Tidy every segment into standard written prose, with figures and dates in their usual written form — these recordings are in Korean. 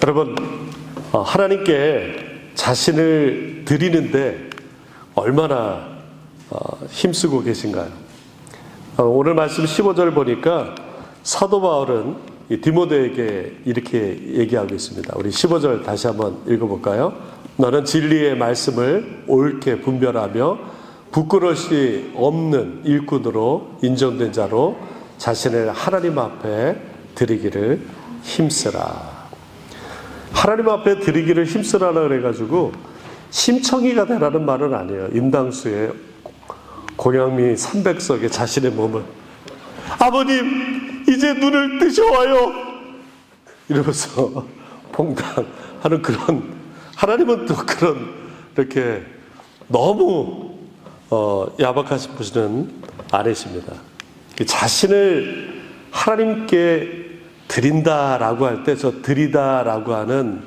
여러분, 하나님께 자신을 드리는데 얼마나 힘쓰고 계신가요? 오늘 말씀 15절 보니까 사도 바울은 디모데에게 이렇게 얘기하고 있습니다. 우리 15절 다시 한번 읽어볼까요? 너는 진리의 말씀을 옳게 분별하며 부끄러움이 없는 일꾼으로 인정된 자로 자신을 하나님 앞에 드리기를 힘쓰라. 하나님 앞에 드리기를 힘쓰라라 그래가지고 심청이가 되라는 말은 아니에요. 인당수에 공양미 300석에 자신의 몸을 아버님 이제 눈을 뜨셔와요 이러면서 봉당하는 그런, 하나님은 또 그런 이렇게 너무 야박하신 분은 아니십니다. 자신을 하나님께 드린다라고 할 때 저 드리다라고 하는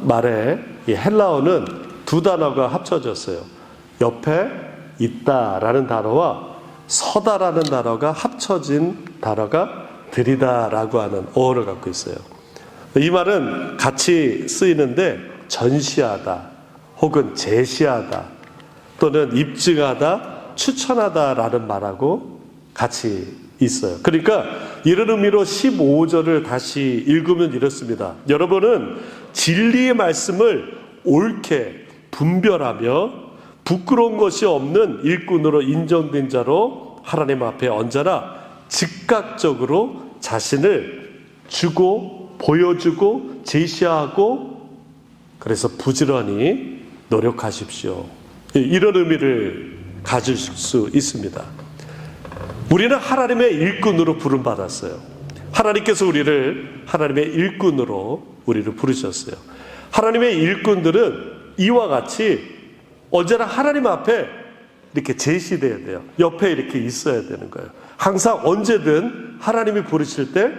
말에 이 헬라어는 두 단어가 합쳐졌어요. 옆에 있다라는 단어와 서다라는 단어가 합쳐진 단어가 드리다라고 하는 어를 갖고 있어요. 이 말은 같이 쓰이는데 전시하다 혹은 제시하다 또는 입증하다, 추천하다라는 말하고 같이 있어요. 그러니까 이런 의미로 15절을 다시 읽으면 이렇습니다. 여러분은 진리의 말씀을 옳게 분별하며 부끄러운 것이 없는 일꾼으로 인정된 자로 하나님 앞에 언제나 즉각적으로 자신을 주고 보여주고 제시하고 그래서 부지런히 노력하십시오. 이런 의미를 가질 수 있습니다. 우리는 하나님의 일꾼으로 부름받았어요. 하나님께서 우리를 하나님의 일꾼으로 우리를 부르셨어요. 하나님의 일꾼들은 이와 같이 언제나 하나님 앞에 이렇게 제시돼야 돼요. 옆에 이렇게 있어야 되는 거예요. 항상 언제든 하나님이 부르실 때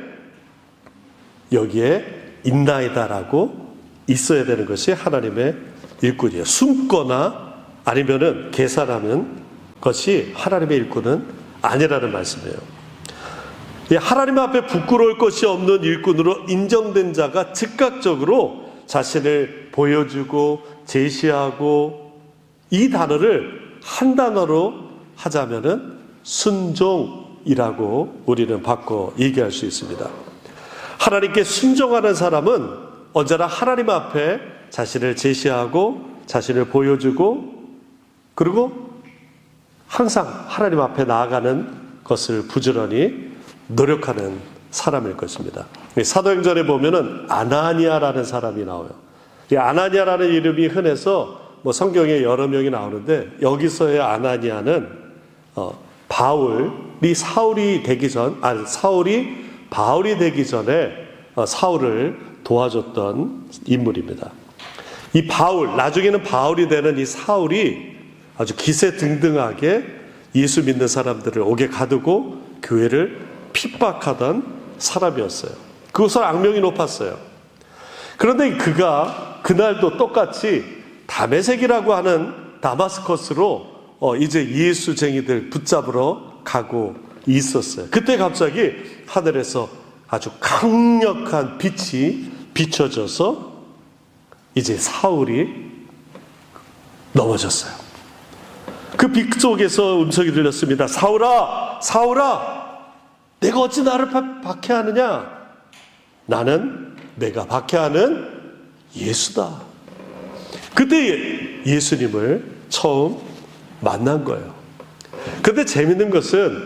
여기에 있나이다라고 있어야 되는 것이 하나님의 일꾼이에요. 숨거나 아니면은 계산하는 것이 하나님의 일꾼은 아니라는 말씀이에요. 하나님 앞에 부끄러울 것이 없는 일꾼으로 인정된 자가 즉각적으로 자신을 보여주고 제시하고, 이 단어를 한 단어로 하자면은 순종이라고 우리는 바꿔 얘기할 수 있습니다. 하나님께 순종하는 사람은 언제나 하나님 앞에 자신을 제시하고 자신을 보여주고 그리고 항상 하나님 앞에 나아가는 것을 부지런히 노력하는 사람일 것입니다. 사도행전에 보면은 아나니아라는 사람이 나와요. 이 아나니아라는 이름이 흔해서 성경에 여러 명이 나오는데 여기서의 아나니아는 사울이 바울이 되기 전에 사울을 도와줬던 인물입니다. 이 바울, 나중에는 바울이 되는 이 사울이 아주 기세등등하게 예수 믿는 사람들을 옥에 가두고 교회를 핍박하던 사람이었어요. 그것을 악명이 높았어요. 그런데 그가 그날도 똑같이 다메섹이라고 하는 다마스커스로 이제 예수쟁이들 붙잡으러 가고 있었어요. 그때 갑자기 하늘에서 아주 강력한 빛이 비춰져서 이제 사울이 넘어졌어요. 그 빛 속에서 음성이 들렸습니다. 사울아, 사울아, 내가 어찌 나를 박해하느냐? 나는 내가 박해하는 예수다. 그때 예수님을 처음 만난 거예요. 그런데 재밌는 것은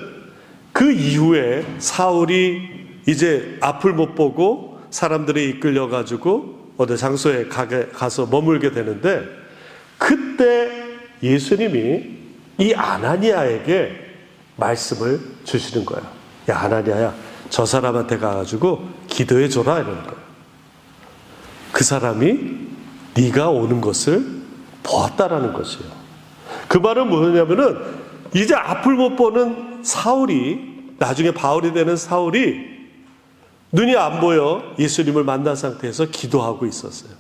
그 이후에 사울이 이제 앞을 못 보고 사람들이 이끌려가지고 어느 장소에 가서 머물게 되는데, 그때 예수님이 이 아나니아에게 말씀을 주시는 거예요. 야, 아나니아야, 저 사람한테 가가지고 기도해 줘라 이러는 거예요. 그 사람이 네가 오는 것을 보았다라는 것이에요. 그 말은 뭐냐면은 이제 앞을 못 보는 사울이, 나중에 바울이 되는 사울이 눈이 안 보여 예수님을 만난 상태에서 기도하고 있었어요.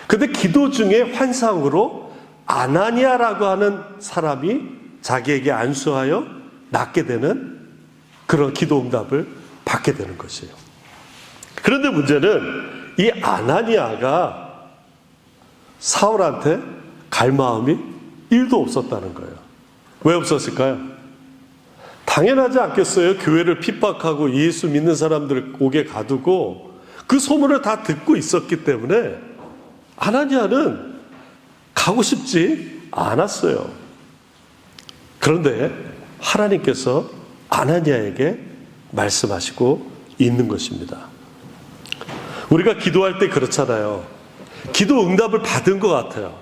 근데 기도 중에 환상으로 아나니아라고 하는 사람이 자기에게 안수하여 낫게 되는 그런 기도 응답을 받게 되는 것이에요. 그런데 문제는 이 아나니아가 사울한테 갈 마음이 1도 없었다는 거예요. 왜 없었을까요? 당연하지 않겠어요? 교회를 핍박하고 예수 믿는 사람들 옥에 가두고 그 소문을 다 듣고 있었기 때문에 아나니아는 가고 싶지 않았어요. 그런데 하나님께서 아나니아에게 말씀하시고 있는 것입니다. 우리가 기도할 때 그렇잖아요. 기도 응답을 받은 것 같아요.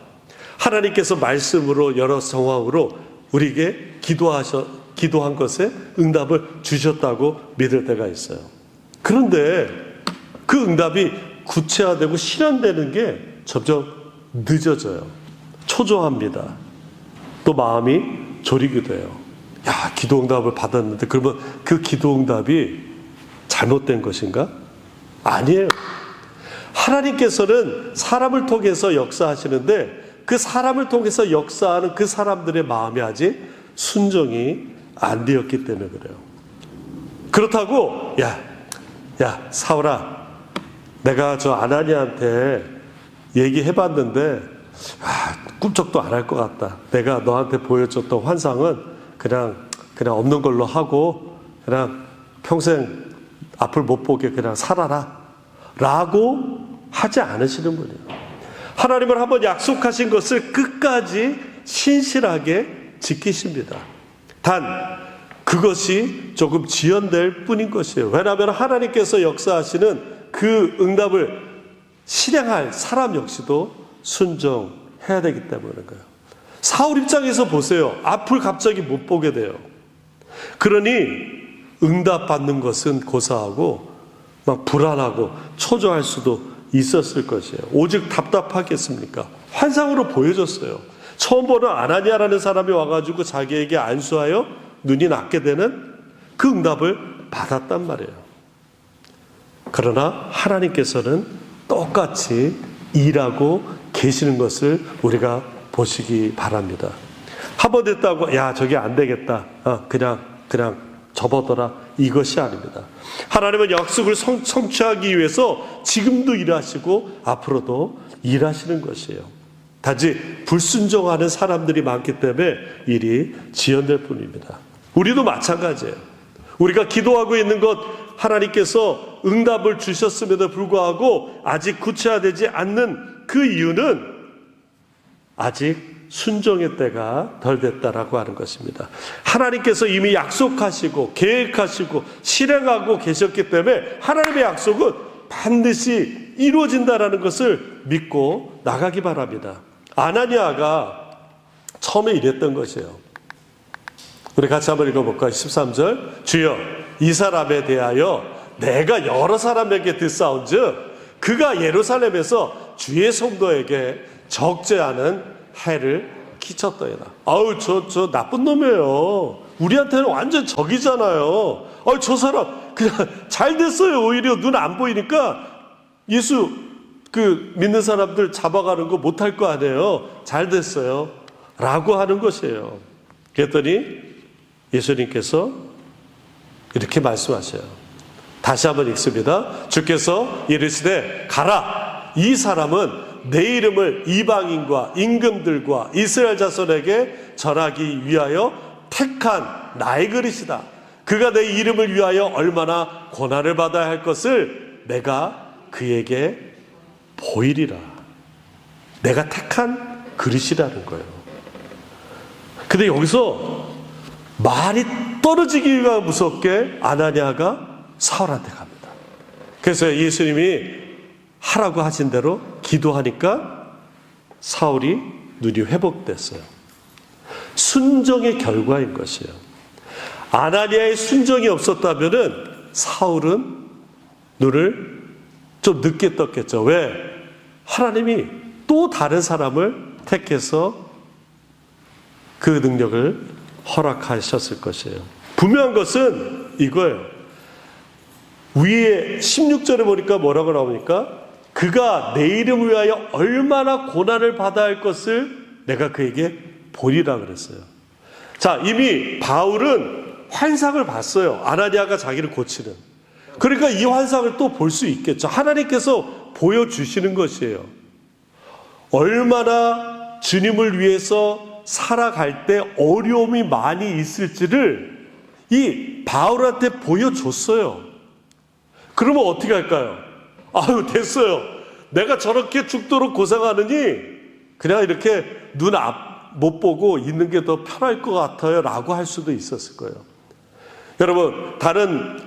하나님께서 말씀으로 여러 상황으로 우리에게 기도한 것에 응답을 주셨다고 믿을 때가 있어요. 그런데 그 응답이 구체화되고 실현되는 게 점점 늦어져요. 초조합니다. 또 마음이 졸이게 돼요. 야, 기도 응답을 받았는데 그러면 그 기도 응답이 잘못된 것인가? 아니에요. 하나님께서는 사람을 통해서 역사하시는데 그 사람을 통해서 역사하는 그 사람들의 마음이 아직 순종이 안 되었기 때문에 그래요. 그렇다고 야 사울아, 내가 저 아나니아한테 얘기해봤는데 꿈쩍도 안 할 것 같다. 내가 너한테 보여줬던 환상은 그냥 없는 걸로 하고 그냥 평생 앞을 못 보게 그냥 살아라 라고 하지 않으시는 분이에요. 하나님은 한번 약속하신 것을 끝까지 신실하게 지키십니다. 단 그것이 조금 지연될 뿐인 것이에요. 왜냐하면 하나님께서 역사하시는 그 응답을 실행할 사람 역시도 순종해야 되기 때문인 거예요. 사울 입장에서 보세요. 앞을 갑자기 못 보게 돼요. 그러니 응답받는 것은 고사하고 막 불안하고 초조할 수도 있었을 것이에요. 오직 답답하겠습니까? 환상으로 보여줬어요. 처음 보는 아나니아라는 사람이 와가지고 자기에게 안수하여 눈이 낮게 되는 그 응답을 받았단 말이에요. 그러나 하나님께서는 똑같이 일하고 계시는 것을 우리가 보시기 바랍니다. 한 번 됐다고 야 저게 안 되겠다. 그냥 접어둬라. 이것이 아닙니다. 하나님은 약속을 성취하기 위해서 지금도 일하시고 앞으로도 일하시는 것이에요. 단지 불순종하는 사람들이 많기 때문에 일이 지연될 뿐입니다. 우리도 마찬가지예요. 우리가 기도하고 있는 것 하나님께서 응답을 주셨음에도 불구하고 아직 구체화되지 않는 그 이유는 아직 순종의 때가 덜 됐다라고 하는 것입니다. 하나님께서 이미 약속하시고 계획하시고 실행하고 계셨기 때문에 하나님의 약속은 반드시 이루어진다라는 것을 믿고 나가기 바랍니다. 아나니아가 처음에 이랬던 것이에요. 우리 같이 한번 읽어볼까요? 13절 주여 이 사람에 대하여 내가 여러 사람에게 듣사온즉 그가 예루살렘에서 주의 성도에게 적지 않은 해를 끼쳤더이다. 아우 저 나쁜 놈이에요. 우리한테는 완전 적이잖아요. 저 사람 그냥 잘 됐어요. 오히려 눈 안 보이니까 예수 믿는 사람들 잡아가는 거 못할 거 아니에요. 잘 됐어요. 라고 하는 것이에요. 그랬더니 예수님께서 이렇게 말씀하셔요. 다시 한번 읽습니다. 주께서 이르시되 가라. 이 사람은 내 이름을 이방인과 임금들과 이스라엘 자손에게 전하기 위하여 택한 나의 그릇이다. 그가 내 이름을 위하여 얼마나 고난을 받아야 할 것을 내가 그에게 보이리라. 내가 택한 그릇이라는 거예요. 근데 여기서 말이 떨어지기가 무섭게 아나니아가 사울한테 갑니다. 그래서 예수님이 하라고 하신 대로 기도하니까 사울이 눈이 회복됐어요. 순종의 결과인 것이에요. 아나니아의 순종이 없었다면은 사울은 눈을 좀 늦게 떴겠죠. 왜? 하나님이 또 다른 사람을 택해서 그 능력을 허락하셨을 것이에요. 분명한 것은 이거예요. 위에 16절에 보니까 뭐라고 나오니까 그가 내 이름을 위하여 얼마나 고난을 받아야 할 것을 내가 그에게 보리라 그랬어요. 자, 이미 바울은 환상을 봤어요. 아나니아가 자기를 고치는. 그러니까 이 환상을 또 볼 수 있겠죠. 하나님께서 보여주시는 것이에요. 얼마나 주님을 위해서 살아갈 때 어려움이 많이 있을지를 이 바울한테 보여줬어요. 그러면 어떻게 할까요? 아유, 됐어요. 내가 저렇게 죽도록 고생하느니 그냥 이렇게 눈 앞 못 보고 있는 게 더 편할 것 같아요 라고 할 수도 있었을 거예요. 여러분, 다른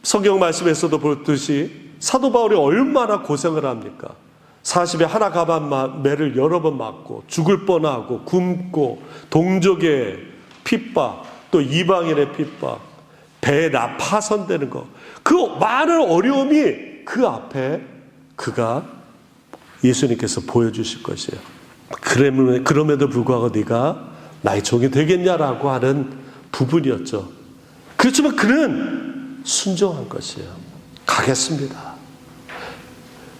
성경 말씀에서도 보듯이 사도 바울이 얼마나 고생을 합니까? 40에 하나 가만 매를 여러 번 맞고 죽을 뻔하고 굶고 동족의 핍박, 또 이방인의 핍박, 배에 파선되는 거, 그 많은 어려움이 그 앞에 그가 예수님께서 보여주실 것이에요. 그럼에도 불구하고 네가 나의 종이 되겠냐라고 하는 부분이었죠. 그렇지만 그는 순종한 것이에요. 가겠습니다.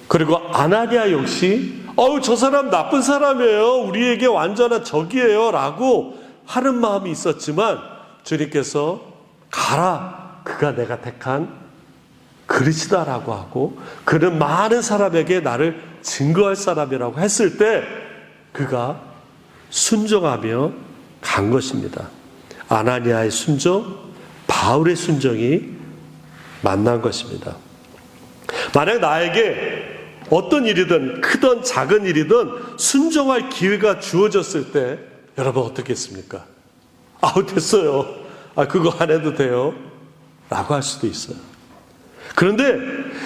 그리고 아나니아 역시 저 사람 나쁜 사람이에요. 우리에게 완전한 적이에요 라고 하는 마음이 있었지만 주님께서 가라. 그가 내가 택한 그리스도라고 하고 그는 많은 사람에게 나를 증거할 사람이라고 했을 때 그가 순종하며 간 것입니다. 아나니아의 순종, 바울의 순종이 만난 것입니다. 만약 나에게 어떤 일이든 크든 작은 일이든 순종할 기회가 주어졌을 때 여러분 어떻겠습니까? 됐어요. 그거 안 해도 돼요. 라고 할 수도 있어요. 그런데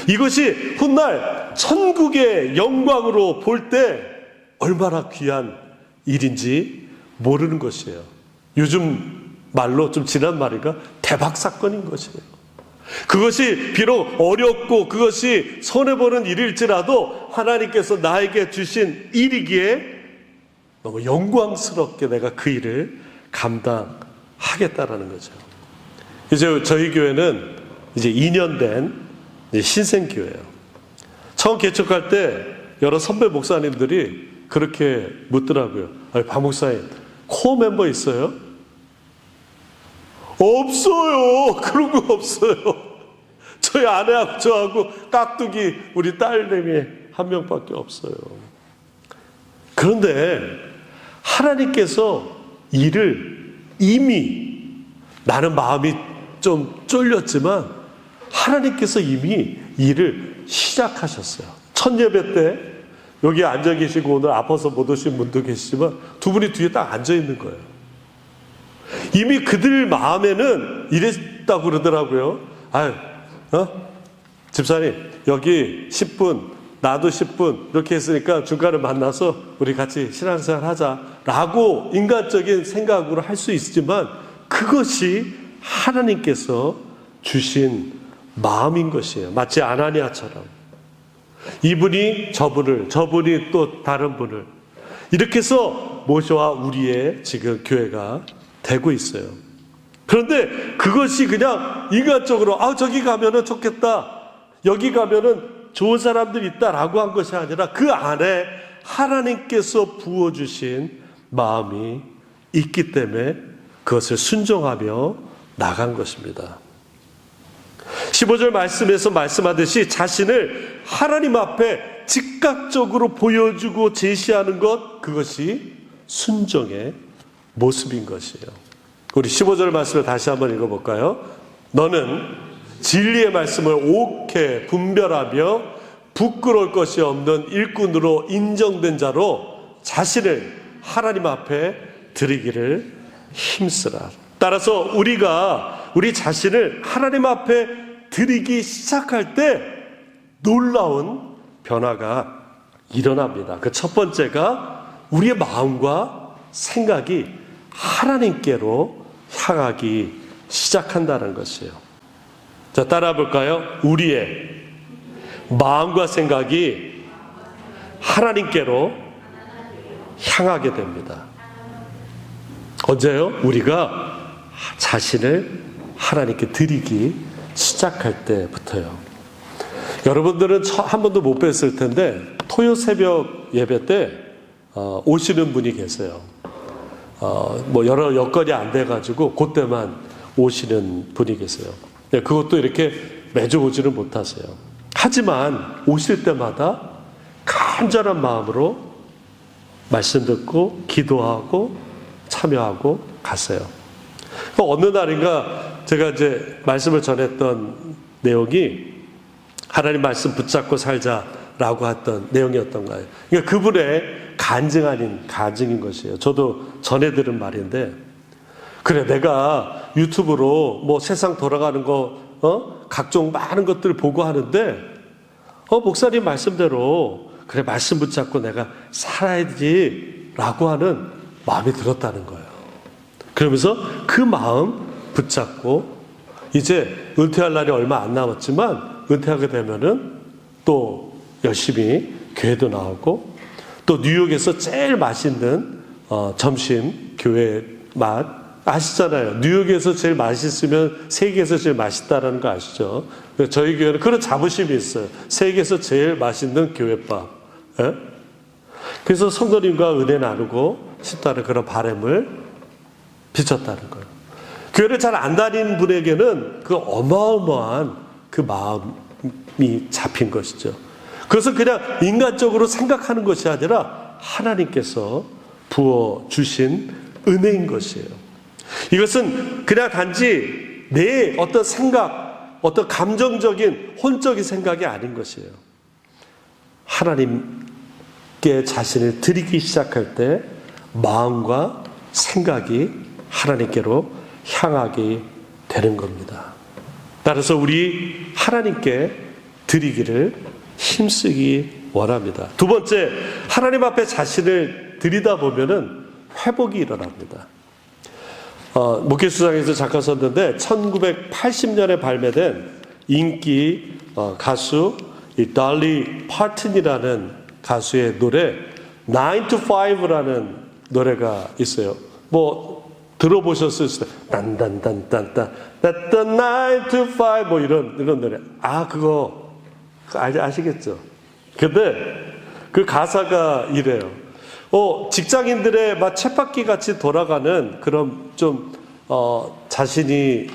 이것이 훗날 천국의 영광으로 볼 때 얼마나 귀한 일인지 모르는 것이에요. 요즘 말로 좀 지난 말이가 대박 사건인 것이에요. 그것이 비록 어렵고 그것이 손해보는 일일지라도 하나님께서 나에게 주신 일이기에 너무 영광스럽게 내가 그 일을 감당하겠다라는 거죠. 이제 저희 교회는 이제 2년 된 신생교회예요. 처음 개척할 때 여러 선배 목사님들이 그렇게 묻더라고요. 박 목사님, 코어 멤버 있어요? 없어요. 그런 거 없어요. 저희 아내하고 저하고 깍두기 우리 딸내미 한 명밖에 없어요. 그런데 하나님께서 일을 이미 나는 마음이 좀 쫄렸지만 하나님께서 이미 일을 시작하셨어요. 첫 예배 때 여기 앉아 계시고 오늘 아파서 못 오신 분도 계시지만 두 분이 뒤에 딱 앉아 있는 거예요. 이미 그들 마음에는 이랬다고 그러더라고요. 집사님 여기 10분 나도 10분 이렇게 했으니까 중간에 만나서 우리 같이 신앙생활 하자라고 인간적인 생각으로 할 수 있지만 그것이 하나님께서 주신 마음인 것이에요. 마치 아나니아처럼 이분이 저분이 또 다른 분을 이렇게 해서 모셔와 우리의 지금 교회가 되고 있어요. 그런데 그것이 그냥 인간적으로 저기 가면은 좋겠다, 여기 가면은 좋은 사람들이 있다라고 한 것이 아니라 그 안에 하나님께서 부어주신 마음이 있기 때문에 그것을 순종하며 나간 것입니다. 15절 말씀에서 말씀하듯이 자신을 하나님 앞에 즉각적으로 보여주고 제시하는 것, 그것이 순종의 모습인 것이에요. 우리 15절 말씀을 다시 한번 읽어볼까요? 너는 진리의 말씀을 옳게 분별하며 부끄러울 것이 없는 일꾼으로 인정된 자로 자신을 하나님 앞에 드리기를 힘쓰라. 따라서 우리가 우리 자신을 하나님 앞에 드리기 시작할 때 놀라운 변화가 일어납니다. 그 첫 번째가 우리의 마음과 생각이 하나님께로 향하기 시작한다는 것이에요. 자, 따라해 볼까요? 우리의 마음과 생각이 하나님께로 향하게 됩니다. 언제요? 우리가 자신을 하나님께 드리기 시작할 때부터요. 여러분들은 한 번도 못 뵀을 텐데 토요 새벽 예배 때 오시는 분이 계세요. 여러 여건이 안 돼가지고 그때만 오시는 분이 계세요. 그것도 이렇게 매주 오지는 못하세요. 하지만 오실 때마다 간절한 마음으로 말씀 듣고 기도하고 참여하고 갔어요. 어느 날인가 제가 이제 말씀을 전했던 내용이 하나님 말씀 붙잡고 살자라고 했던 내용이었던가요. 그러니까 그분의 간증 아닌 간증인 것이에요. 저도 전해 들은 말인데, 그래 내가 유튜브로 뭐 세상 돌아가는 거 각종 많은 것들 보고 하는데 목사님 말씀대로 그래 말씀 붙잡고 내가 살아야지 라고 하는 마음이 들었다는 거예요. 그러면서 그 마음 붙잡고 이제 은퇴할 날이 얼마 안 남았지만 은퇴하게 되면은 또 열심히 교회도 나오고 또 뉴욕에서 제일 맛있는 점심 교회 맛 아시잖아요. 뉴욕에서 제일 맛있으면 세계에서 제일 맛있다라는 거 아시죠? 저희 교회는 그런 자부심이 있어요. 세계에서 제일 맛있는 교회밥. 예? 그래서 성도님과 은혜 나누고 싶다는 그런 바람을 비쳤다는 거예요. 교회를 잘 안 다니는 분에게는 그 어마어마한 그 마음이 잡힌 것이죠. 그것은 그냥 인간적으로 생각하는 것이 아니라 하나님께서 부어주신 은혜인 것이에요. 이것은 그냥 단지 내 어떤 생각, 어떤 감정적인 혼적인 생각이 아닌 것이에요. 하나님께 자신을 드리기 시작할 때 마음과 생각이 하나님께로 향하게 되는 겁니다. 따라서 우리 하나님께 드리기를 힘쓰기 원합니다. 두 번째, 하나님 앞에 자신을 드리다 보면은 회복이 일어납니다. 목회수장에서 잠깐 썼는데 1980년에 발매된 인기 가수 달리 파튼이라는 가수의 노래 9 to 5라는 노래가 있어요. 뭐 들어보셨을 때 딴딴딴딴딴 딴딴 9 to 5 뭐 이런 노래. 그거 아시겠죠? 근데 그 가사가 이래요. 직장인들의 막 쳇바퀴 같이 돌아가는 그런 좀 자신이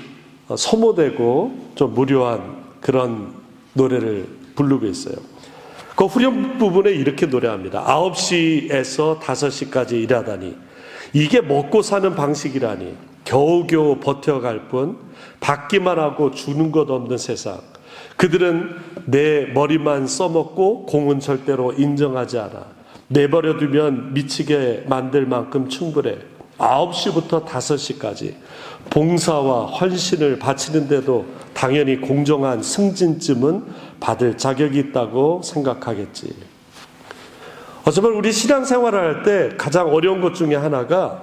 소모되고 좀 무료한 그런 노래를 부르고 있어요. 그 후렴 부분에 이렇게 노래합니다. 9시에서 5시까지 일하다니 이게 먹고 사는 방식이라니 겨우겨우 버텨갈 뿐 받기만 하고 주는 것 없는 세상. 그들은 내 머리만 써먹고 공은 절대로 인정하지 않아. 내버려두면 미치게 만들 만큼 충분해. 9시부터 5시까지 봉사와 헌신을 바치는데도 당연히 공정한 승진쯤은 받을 자격이 있다고 생각하겠지. 어쩌면 우리 신앙생활을 할 때 가장 어려운 것 중에 하나가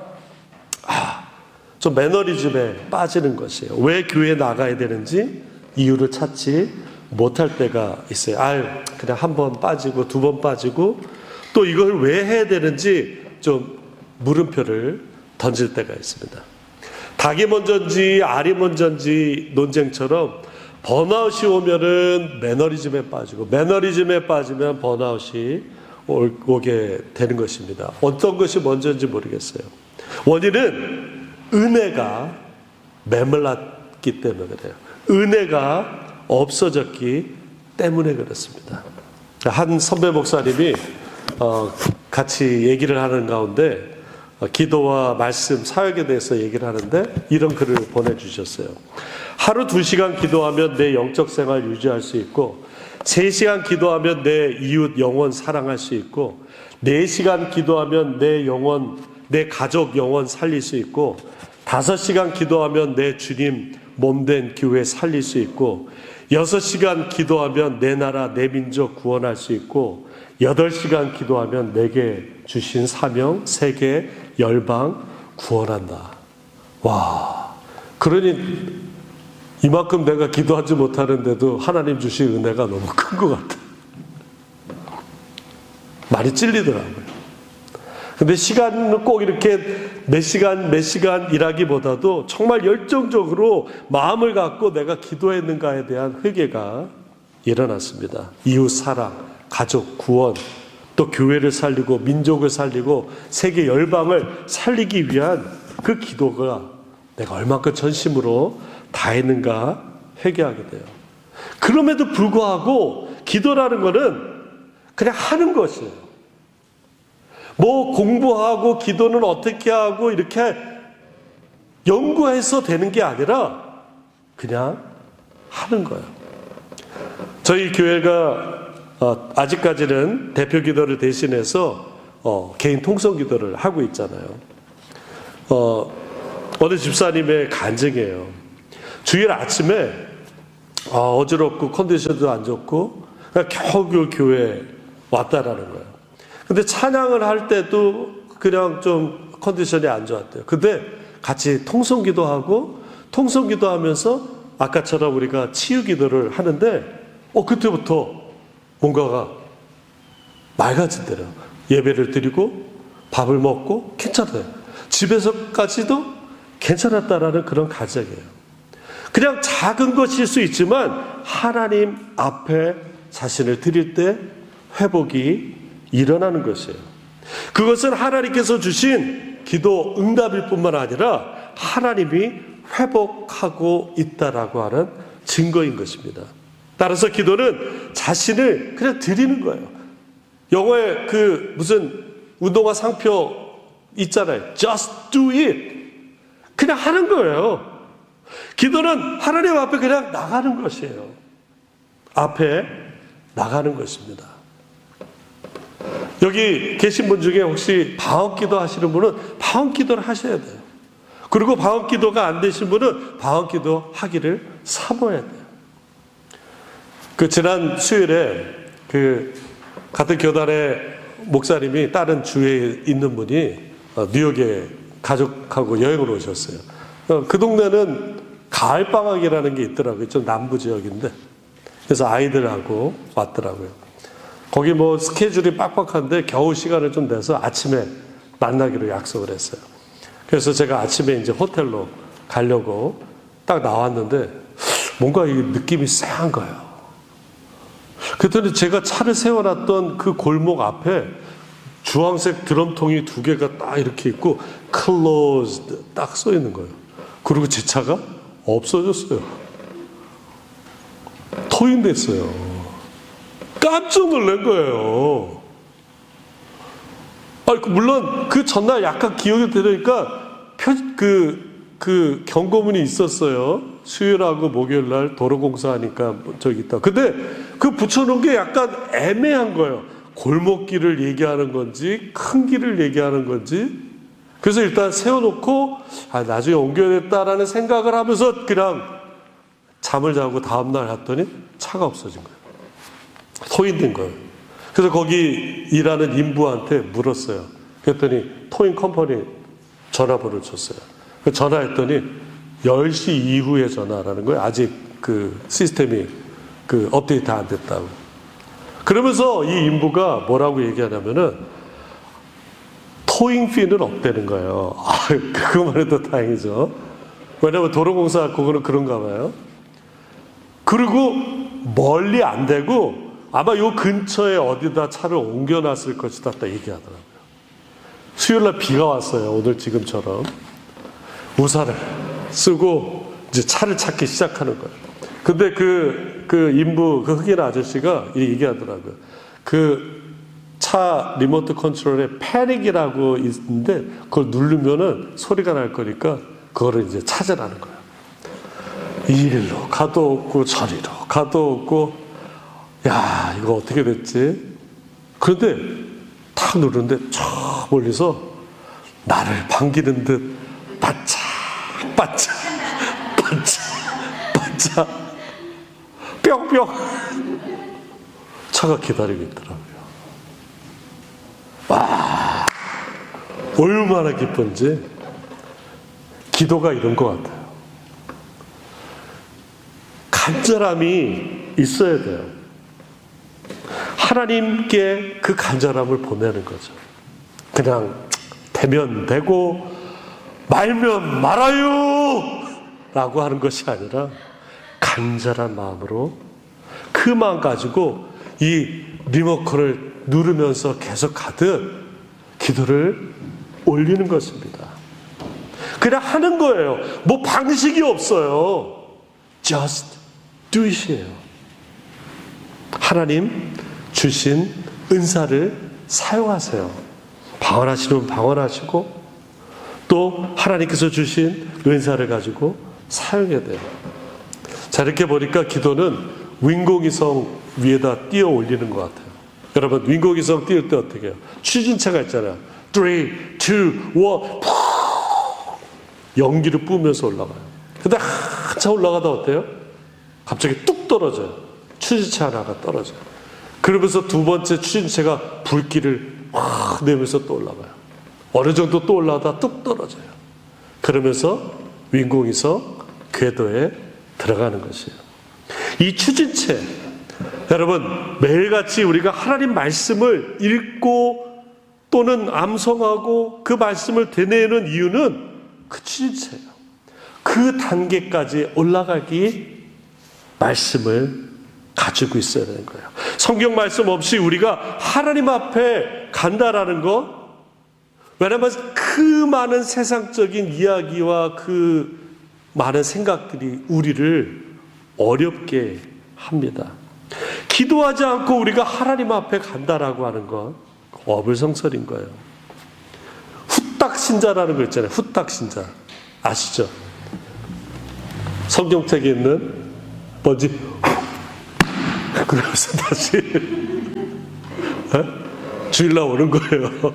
좀 매너리즘에 빠지는 것이에요. 왜 교회에 나가야 되는지 이유를 찾지 못할 때가 있어요. 그냥 한 번 빠지고 두 번 빠지고 또 이걸 왜 해야 되는지 좀 물음표를 던질 때가 있습니다. 닭이 먼저인지 알이 먼저인지 논쟁처럼 번아웃이 오면은 매너리즘에 빠지고 매너리즘에 빠지면 번아웃이 오게 되는 것입니다. 어떤 것이 먼저인지 모르겠어요. 원인은 은혜가 메말랐기 때문에 그래요. 은혜가 없어졌기 때문에 그렇습니다. 한 선배 목사님이 같이 얘기를 하는 가운데 기도와 말씀, 사역에 대해서 얘기를 하는데 이런 글을 보내주셨어요. 하루 2시간 기도하면 내 영적 생활 유지할 수 있고 3시간 기도하면 내 이웃 영혼 사랑할 수 있고 4시간 기도하면 내 영혼, 내 가족 영혼 살릴 수 있고 5시간 기도하면 내 주님 몸된 교회 살릴 수 있고 6시간 기도하면 내 나라, 내 민족 구원할 수 있고 8시간 기도하면 내게 주신 사명, 세계, 열방 구원한다. 와, 그러니 이만큼 내가 기도하지 못하는데도 하나님 주신 은혜가 너무 큰 것 같아. 많이 찔리더라고요. 근데 시간은 꼭 이렇게 몇 시간 일하기보다도 정말 열정적으로 마음을 갖고 내가 기도했는가에 대한 회개가 일어났습니다. 이웃 사랑, 가족 구원, 또 교회를 살리고 민족을 살리고 세계 열방을 살리기 위한 그 기도가 내가 얼마큼 전심으로 다했는가 회개하게 돼요. 그럼에도 불구하고 기도라는 거는 그냥 하는 것이에요. 뭐 공부하고 기도는 어떻게 하고 이렇게 연구해서 되는 게 아니라 그냥 하는 거예요. 저희 교회가 아직까지는 대표 기도를 대신해서 개인 통성 기도를 하고 있잖아요. 어느 집사님의 간증이에요. 주일 아침에 어지럽고 컨디션도 안 좋고 겨우 교회에 왔다라는 거예요. 근데 찬양을 할 때도 그냥 좀 컨디션이 안 좋았대요. 근데 같이 통성 기도하고 통성 기도하면서 아까처럼 우리가 치유 기도를 하는데 그때부터 뭔가가 맑아진대요. 예배를 드리고 밥을 먹고 괜찮아요. 집에서까지도 괜찮았다라는 그런 가정이에요. 그냥 작은 것일 수 있지만 하나님 앞에 자신을 드릴 때 회복이 일어나는 것이에요. 그것은 하나님께서 주신 기도 응답일 뿐만 아니라 하나님이 회복하고 있다라고 하는 증거인 것입니다. 따라서 기도는 자신을 그냥 드리는 거예요. 영어에 무슨 운동화 상표 있잖아요. Just do it. 그냥 하는 거예요. 기도는 하나님 앞에 그냥 나가는 것이에요. 앞에 나가는 것입니다. 여기 계신 분 중에 혹시 방언 기도 하시는 분은 방언 기도를 하셔야 돼요. 그리고 방언 기도가 안 되신 분은 방언 기도 하기를 사모해야 돼요. 지난 수요일에 같은 교단의 목사님이 다른 주에 있는 분이 뉴욕에 가족하고 여행을 오셨어요. 그 동네는 가을방학이라는 게 있더라고요. 좀 남부 지역인데. 그래서 아이들하고 왔더라고요. 거기 스케줄이 빡빡한데 겨우 시간을 좀 내서 아침에 만나기로 약속을 했어요. 그래서 제가 아침에 이제 호텔로 가려고 딱 나왔는데 뭔가 이 느낌이 쎄한 거예요. 그랬더니 제가 차를 세워놨던 그 골목 앞에 주황색 드럼통이 2개가 딱 이렇게 있고 closed 딱 써 있는 거예요. 그리고 제 차가 없어졌어요. 토인됐어요. 깜짝 놀란 거예요. 물론 그 전날 약간 기억이 되니까 그 경고문이 있었어요. 수요일하고 목요일날 도로공사하니까 저기 있다. 근데 그 붙여놓은 게 약간 애매한 거예요. 골목길을 얘기하는 건지 큰 길을 얘기하는 건지. 그래서 일단 세워놓고 나중에 옮겨야겠다라는 생각을 하면서 그냥 잠을 자고 다음날 갔더니 차가 없어진 거예요. 토인된 거예요. 그래서 거기 일하는 인부한테 물었어요. 그랬더니 토인 컴퍼니 전화번호를 줬어요. 전화했더니 10시 이후에 전화라는 거예요. 아직 시스템이 업데이트 안 됐다고. 그러면서 이 인부가 뭐라고 얘기하냐면은 토잉 피는 없다는 거예요. 그거만 해도 다행이죠. 왜냐면 도로공사 그거는 그런가 봐요. 그리고 멀리 안 되고 아마 요 근처에 어디다 차를 옮겨놨을 것이다 딱 얘기하더라고요. 수요일날 비가 왔어요. 오늘 지금처럼. 우산을 쓰고 이제 차를 찾기 시작하는 거예요. 근데 그 인부, 흑인 아저씨가 얘기하더라고요. 차 리모트 컨트롤에 패닉이라고 있는데 그걸 누르면은 소리가 날 거니까 그거를 이제 찾으라는 거예요. 이리로 가도 없고 저리로 가도 없고 야 이거 어떻게 됐지? 그런데 탁 누르는데 저 멀리서 나를 반기는 듯 바짝 바짝 바짝 바짝 뿅뿅 차가 기다리고 있더라고요. 와 얼마나 기쁜지. 기도가 이런 것 같아요. 간절함이 있어야 돼요. 하나님께 그 간절함을 보내는 거죠. 그냥 되면 되고 말면 말아요 라고 하는 것이 아니라 간절한 마음으로 그 마음 가지고 이 리모컨을 누르면서 계속 가듯 기도를 올리는 것입니다. 그냥 하는 거예요. 뭐 방식이 없어요. Just 뜻이에요. 하나님 주신 은사를 사용하세요. 방언하시면 방언하시고 또 하나님께서 주신 은사를 가지고 사용해야 돼요. 자, 이렇게 보니까 기도는 윈공위성 위에다 띄어 올리는 것 같아요. 여러분, 윈공위성 띄울 때 어떻게 해요? 추진체가 있잖아요. 3, 2, 1 연기를 뿜으면서 올라가요. 근데 한참 올라가다 어때요? 갑자기 뚝 떨어져요. 추진체 하나가 떨어져요. 그러면서 두 번째 추진체가 불길을 확 내면서 또 올라가요. 어느 정도 또 올라가다 뚝 떨어져요. 그러면서 윈공위성 궤도에 들어가는 것이에요. 이 추진체, 여러분, 매일같이 우리가 하나님 말씀을 읽고 또는 암송하고 그 말씀을 되뇌는 이유는 그 추진체예요. 그 단계까지 올라가기 말씀을 가지고 있어야 되는 거예요. 성경 말씀 없이 우리가 하나님 앞에 간다라는 거, 왜냐하면 그 많은 세상적인 이야기와 그 많은 생각들이 우리를 어렵게 합니다. 기도하지 않고 우리가 하나님 앞에 간다라고 하는 건 어불성설인 거예요. 후딱 신자라는 거 있잖아요. 후딱 신자 아시죠? 성경책에 있는 뭔지 그러면서 다시 주일날 오는 거예요.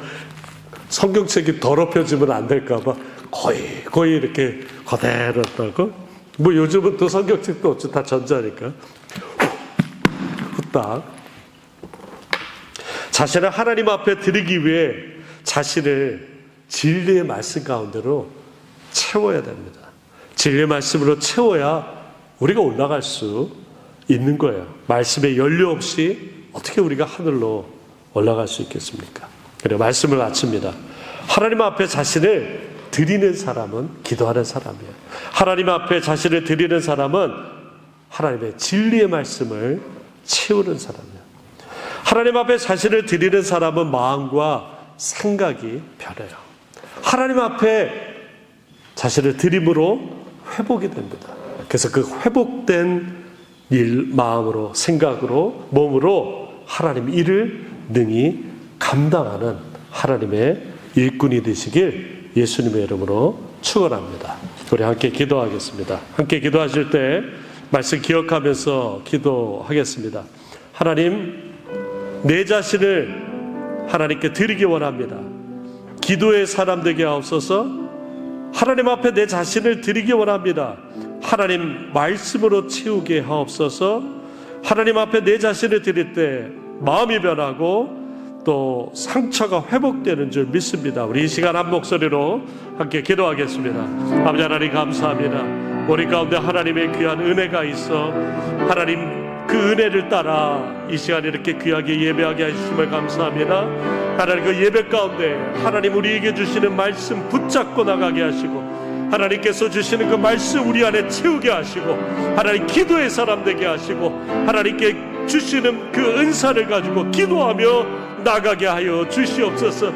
성경책이 더럽혀지면 안 될까봐 거의 이렇게 그대로 했다고. 뭐 요즘은 또 성경책도 어째 다 전자니까 후딱 자신을 하나님 앞에 드리기 위해 자신을 진리의 말씀 가운데로 채워야 됩니다. 진리의 말씀으로 채워야 우리가 올라갈 수 있는 거예요. 말씀에 연료 없이 어떻게 우리가 하늘로 올라갈 수 있겠습니까? 그래, 말씀을 마칩니다. 하나님 앞에 자신을 드리는 사람은 기도하는 사람이에요. 하나님 앞에 자신을 드리는 사람은 하나님의 진리의 말씀을 채우는 사람이에요. 하나님 앞에 자신을 드리는 사람은 마음과 생각이 변해요. 하나님 앞에 자신을 드림으로 회복이 됩니다. 그래서 그 회복된 마음으로, 생각으로, 몸으로 하나님 일을 능히 감당하는 하나님의 일꾼이 되시길 예수님의 이름으로 축원합니다. 우리 함께 기도하겠습니다. 함께 기도하실 때 말씀 기억하면서 기도하겠습니다. 하나님, 내 자신을 하나님께 드리기 원합니다. 기도의 사람 되게 하옵소서. 하나님 앞에 내 자신을 드리기 원합니다. 하나님 말씀으로 채우게 하옵소서. 하나님 앞에 내 자신을 드릴 때 마음이 변하고 또 상처가 회복되는 줄 믿습니다. 우리 이 시간 한 목소리로 함께 기도하겠습니다. 아버지 하나님 감사합니다. 우리 가운데 하나님의 귀한 은혜가 있어 하나님 그 은혜를 따라 이 시간 이렇게 귀하게 예배하게 해주심을 감사합니다. 하나님 그 예배 가운데 하나님 우리에게 주시는 말씀 붙잡고 나가게 하시고 하나님께서 주시는 그 말씀 우리 안에 채우게 하시고 하나님 기도의 사람 되게 하시고 하나님께 주시는 그 은사를 가지고 기도하며 나가게 하여 주시옵소서.